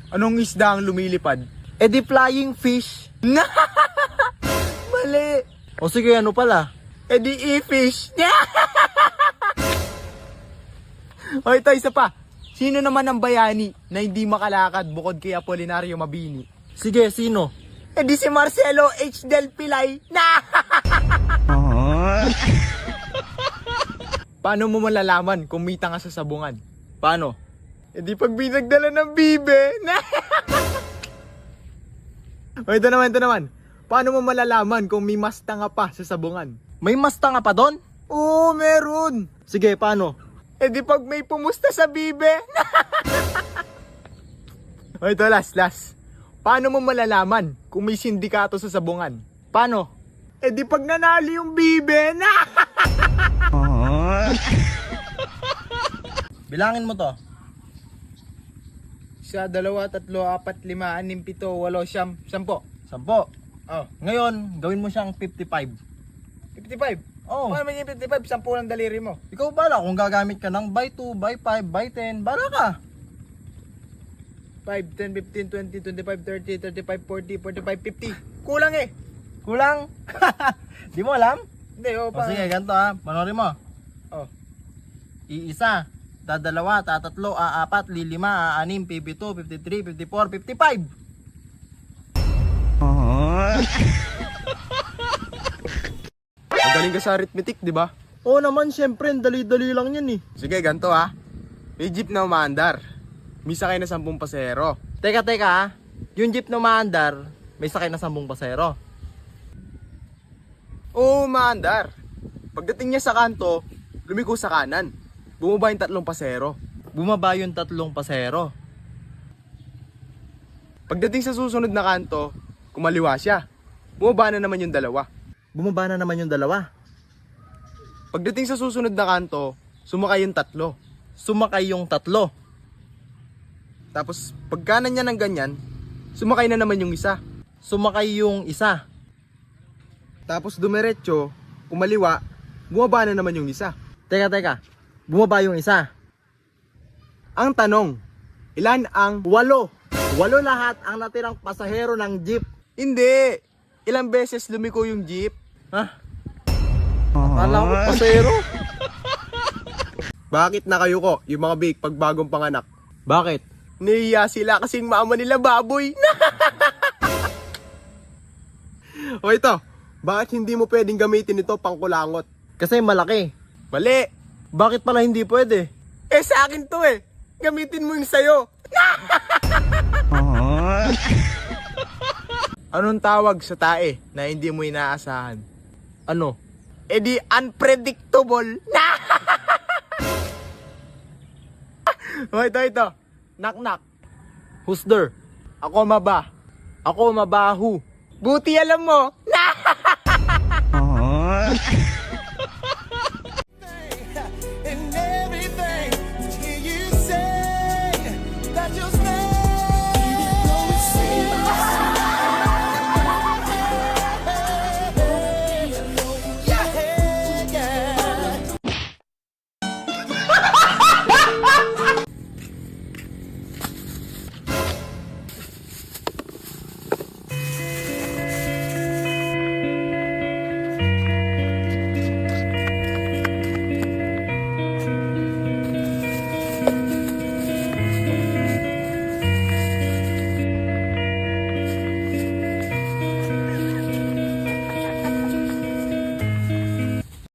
Anong isda ang lumilipad? Eh di flying fish. Mali. O sige, ano pala? Eh di e-fish. O ito, isa pa. Sino naman ang bayani na hindi makalakad bukod kay Apolinario Mabini? Sige, sino? Eh di si Marcelo H. Del Pilay. Paano mo malalaman kung may tanga sa sabungan? Paano? Eh di pag binagdala ng bibe. O ito naman. Paano mo malalaman kung may mas tanga pa sa sabungan? May mas tanga pa doon? Oo, meron. Sige, paano? Eh di pag may pumusta sa bibe. O ito, last. Paano mo malalaman kung may sindikato sa sabungan? Paano? Eh di pag nanalo yung bibe. Bilangin mo to. 1, 2, 3, 4, 5, 6, 7, 8, 9, 10. 10. Oh, Ngayon, gawin mo siyang 55. 55. Oh. Paano yung 55? 10 ng daliri mo. Ikaw bala kung gagamit ka ng by 2, by 5, by 10, bala ka. 5, 10, 15, 20, 25, 30, 35, 40, 45, 50. Kulang eh. Kulang? Di mo alam? Hindi, O sige, ganito ha. Panorin mo. Oh. Iisa, dadalawa, tatatlo, aapat, lilima, aanim, 52, 53, 54, 55. Magaling ka sa arithmetic, di ba? Oo naman, syempre, dali-dali lang yan eh. Sige, ganito ha. May jeep na umaandar. May sakay na 10 pasero. Teka ha. Yung jeep na umaandar, may sakay na 10 pasero. Oo, umaandar. Pagdating niya sa kanto, lumiko sa kanan. Bumaba yung 3 pasero. Bumaba yung 3 pasero. Pagdating sa susunod na kanto, kumaliwa siya. Bumaba na naman yung 2. Bumaba na naman yung 2. Pagdating sa susunod na kanto, sumakay yung 3. Sumakay yung 3. Tapos, pagkanan niya ng ganyan, sumakay na naman yung 1. Sumakay yung 1. Tapos dumiretso, kumaliwa, bumaba na naman yung 1. Teka. Bumaba yung 1. Ang tanong, ilan ang 8. 8 lahat ang natirang pasahero ng jeep. Hindi! Ilang beses lumiko yung jeep? Ha? Akala ko pasahero. Bakit nakayuko yung mga big pag bagong panganak? Bakit? Nahiya sila kasing mama nila baboy. O ito, bakit hindi mo pwedeng gamitin ito pang kulangot? Kasi malaki. Mali! Bakit pala hindi pwede? Eh sa akin to eh! Gamitin mo yung sayo! Anong tawag sa tae na hindi mo inaasahan? Ano? Eh di unpredictable. O ito. Knock. Who's there? Ako maba. Ako mabaho. Buti alam mo.